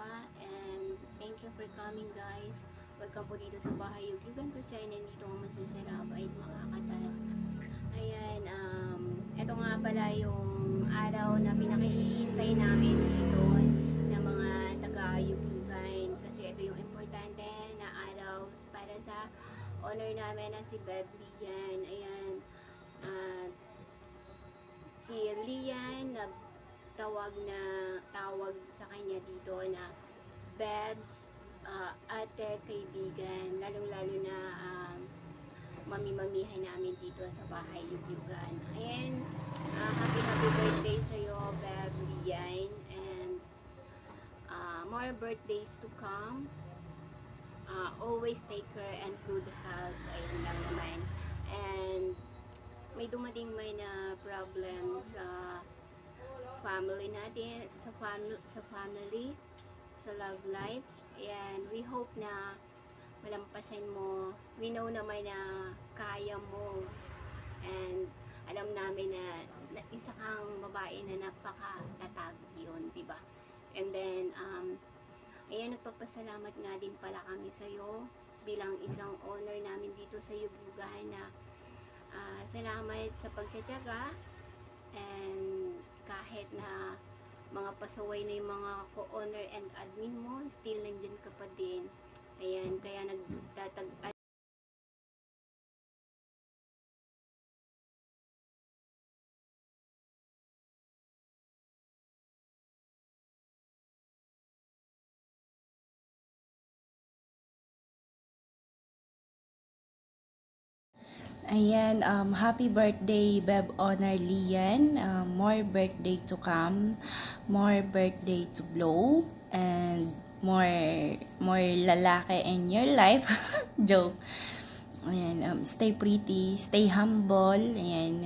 pa. And thank you for coming, guys. Welcome po dito sa bahay. Yugyugan ko siya. Nandito ang masasarap ay mga katas. Ayan, ito nga pala yung araw na pinakihintay namin dito ng mga taga-Yugyugan. Kasi ito yung importante na araw para sa honor namin na si Beb Lian. Ayan, si Lian tawag sa kanya dito na Bebs, ate, kaibigan, lalong-lalo na mami-mamihan namin dito sa bahay Yugyugan. Ayan, happy birthday sa'yo, Beb Lian, and more birthdays to come. Always take care and good health. Ayun lang naman. And may dumating na problem sa family natin, sa family, sa love life. And we hope na malampasan mo. We know naman na kaya mo. And alam namin na isa kang babae na napakatatag yun, diba? And then, ayan, nagpapasalamat nga din pala kami sa'yo bilang isang owner namin dito sa Yugyugan na salamat sa pagtsatsaga, and kahit na mga pasaway na yung mga co-owner and admin mo, still nandyan ka pa din. Ayan, kaya nagtatag. Ayan, happy birthday, Beb Honor Lian. More birthday to come, more birthday to blow, and more lalaki in your life. Joke. Ayan, stay pretty, stay humble. Ayan,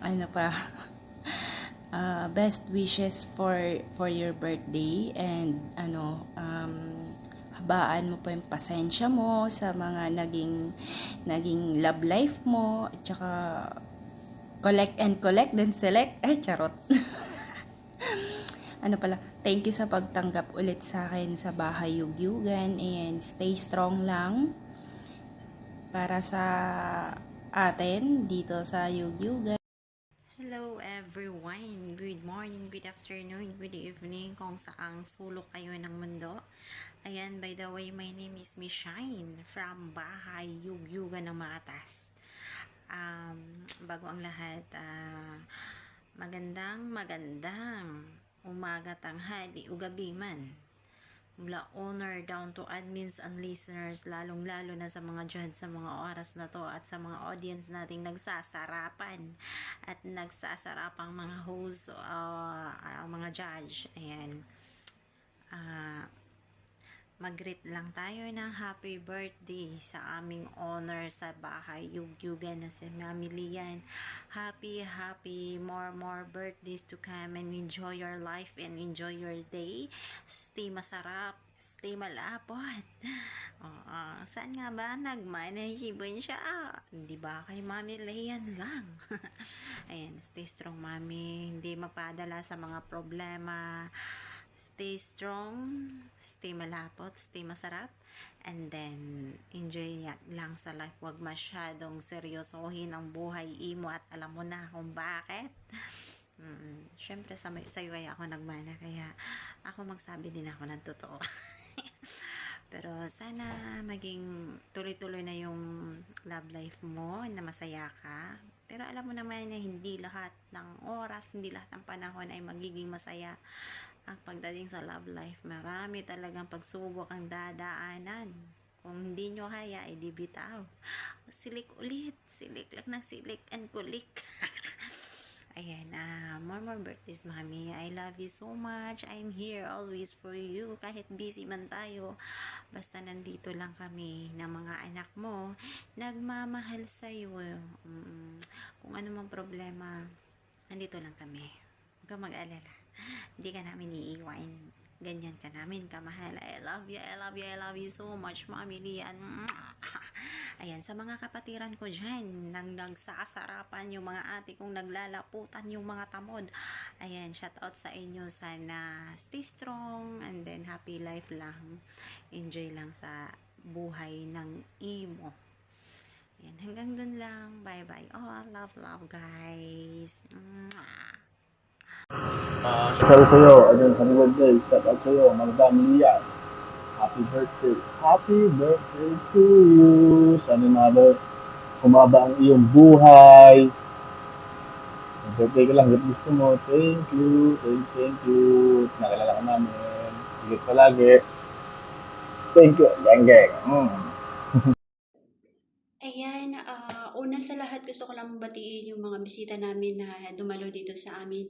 ano pa? Best wishes for your birthday, and habaan mo pa yung pasensya mo sa mga naging love life mo, at saka collect and collect then select, charot. Thank you sa pagtanggap ulit sa akin sa bahay Yugyugan, and stay strong lang para sa atin dito sa Yugyugan. Hello everyone! Good morning, good afternoon, good evening kung saang sulok kayo ng mundo. Ayan, by the way, my name is Miss Shine from Bahay Yugyugan ng Maatas. Bago ang lahat, magandang umaga, tanghali, o gabi man. Mula owner down to admins and listeners, lalong-lalo na sa mga dyan sa mga oras na to, at sa mga audience nating nagsasarapan at nagsasarapang mga host, mga judge. Ayan. Mag-greet lang tayo ng happy birthday sa aming owner sa bahay Yugyugan na si Mami Lian. Happy more birthdays to come, and enjoy your life and enjoy your day. Stay masarap, stay malapot. Saan nga ba nagmanajiban siya? Di ba kay Mami Lian lang? Ayan, stay strong, Mami. Hindi magpadala sa mga problema. Stay strong, stay malapot, stay masarap, and then enjoy lang sa life. Huwag masyadong seryosohin ang buhay imo, at alam mo na kung bakit. Syempre sa'yo kaya ako nagmana, kaya ako magsabi din ako ng totoo. Pero sana maging tuloy-tuloy na yung love life mo, na masaya ka. Pero alam mo naman na hindi lahat ng oras, hindi lahat ng panahon ay magiging masaya. Ang pagdating sa love life, marami talagang pagsubok ang dadaanan. Kung hindi nyo kaya, ay di bitaw. Silik ulit, silik lang ng silik and kulik. Ayan, more birthdays, Mami. I love you so much. I'm here always for you. Kahit busy man tayo, basta nandito lang kami ng mga anak mo. Nagmamahal sa'yo. Kung ano mang problema, nandito lang kami. Huwag kang mag-alala. Hindi ka namin iiwan. Ganyan ka namin kamahal. I love you so much, Mami Lian. Ayan, sa mga kapatiran ko dyan, nang nagsasarapan yung mga ate kong naglalaputan yung mga tamod. Ayan, shout out sa inyo. Sana stay strong and then happy life lang. Enjoy lang sa buhay ng imo. Ayan, hanggang dun lang. Bye-bye. Oh, love, love, guys. Mwah. Shout out sa'yo, ayun, happy birthday. Shout out sa'yo, Madam Lia. Happy birthday. Happy birthday to you. Sana naman kumaba ang iyong buhay. Birthday ka lang, hanggat gusto mo. Thank you, thank you. Nakilala ka namin. Higit palagi. Thank you, gang gang. Ayan, una sa lahat gusto ko lang batiin yung mga bisita namin na dumalo dito sa amin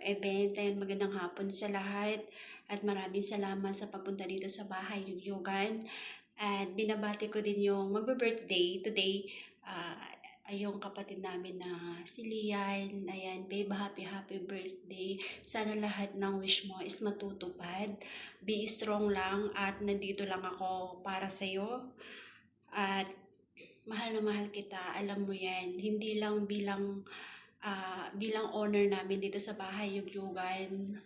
event. Ayan, magandang hapon sa lahat at maraming salamat sa pagpunta dito sa bahay Yugyugan. At binabati ko din yung magbe-birthday today, yung kapatid namin na si Lian. Ayan, babe, happy birthday. Sana lahat ng wish mo is matutupad. Be strong lang at nandito lang ako para sa'yo. At mahal na mahal kita, alam mo yan. Hindi lang bilang owner namin dito sa bahay Yugyugan.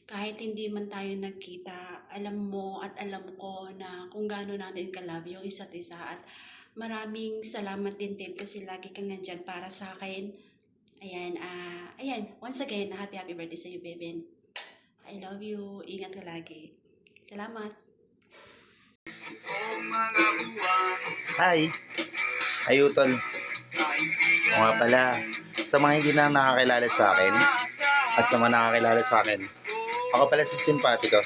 Kahit hindi man tayo nagkita, alam mo at alam ko na kung gaano natin ka-love yung isa't isa. At maraming salamat din, Tim, kasi lagi kang nandyan para sa akin. Ayan, once again, happy birthday sa iyo, Beben. I love you. Ingat ka lagi. Salamat. Hi! Ayutol. O nga pala, sa mga hindi na nakakilala sa akin, at sa mga nakakilala sa akin, ako pala si Simpatiko.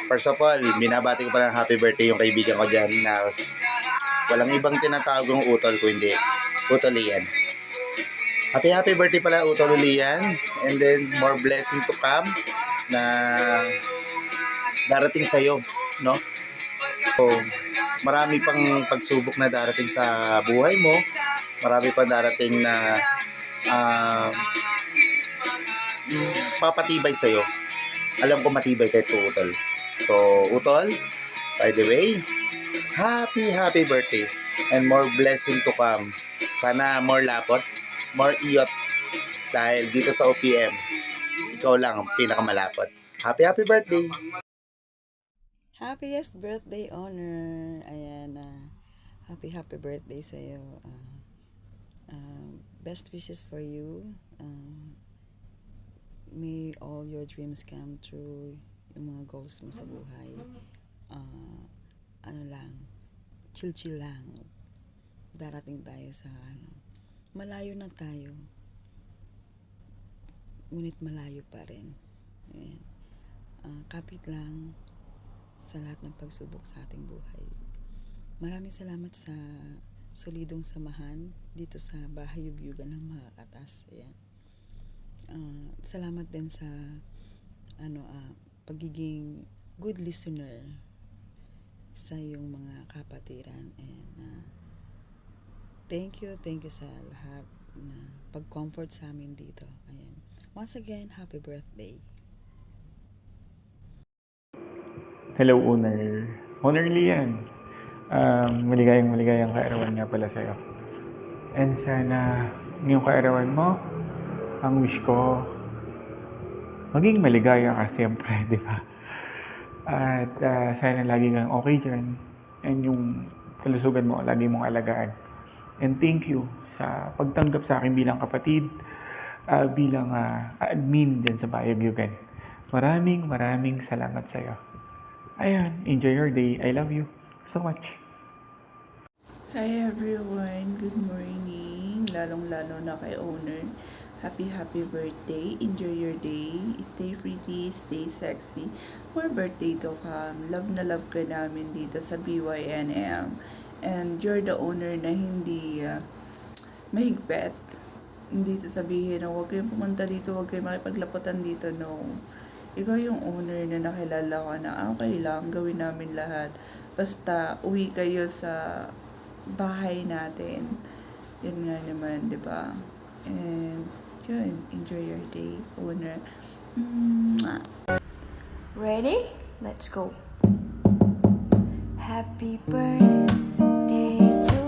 First of all, binabati ko pala ng happy birthday yung kaibigan ko dyan na walang ibang tinatawag ng utol ko, hindi. Utol Lian. Happy birthday pala, Utol Lian. And then, more blessing to come na darating sa'yo, no? So, marami pang pagsubok na darating sa buhay mo. Marami pang darating na papatibay sa'yo. Alam ko matibay kay Utol. So, Utol, by the way, happy birthday and more blessing to come. Sana more lapot, more iyot. Dahil dito sa OPM, ikaw lang ang pinakamalapot. Happy birthday! Happiest birthday, Honor. Ayan, happy birthday sa'yo. Best wishes for you. May all your dreams come true. Yung mga goals mo sa buhay. Chill lang. Darating tayo sa malayo na tayo. Ngunit malayo pa rin. Ayan. Kapit lang sa lahat ng pagsubok sa ating buhay. Maraming salamat sa solidong samahan dito sa bahay Yugyugan ng mga katas. Ayan. Salamat din sa pagiging good listener sa iyong mga kapatiran, and thank you sa lahat na pag-comfort sa amin dito. Ayan. Once again, happy birthday. Hello, Honor Lian. Maligayang kaarawan nga pala sa'yo. And sana ngayong kaarawan mo, ang wish ko, maging maligaya ka siyempre, di ba? At sana lagi kang okay dyan. And yung kalusugan mo, lagi mong alagaan. And thank you sa pagtanggap sa akin bilang kapatid, bilang admin dyan sa Bahay Yugyugan. Maraming salamat sa'yo. Ayan, enjoy your day. I love you so much. Hi everyone, good morning. Lalong-lalo na kay Owner. Happy birthday. Enjoy your day. Stay pretty, stay sexy. More birthday to come. Love na love ka namin dito sa BYNM. And you're the owner na hindi mahigpit. Hindi sasabihin na huwag kayong pumunta dito, huwag kayong makipaglaputan dito. No. Ikaw yung owner na nakilala ko na okay lang, gawin namin lahat. Basta uwi kayo sa bahay natin. Yun nga naman, di ba? And yun, enjoy your day, owner. Ready? Let's go. Happy birthday birthday to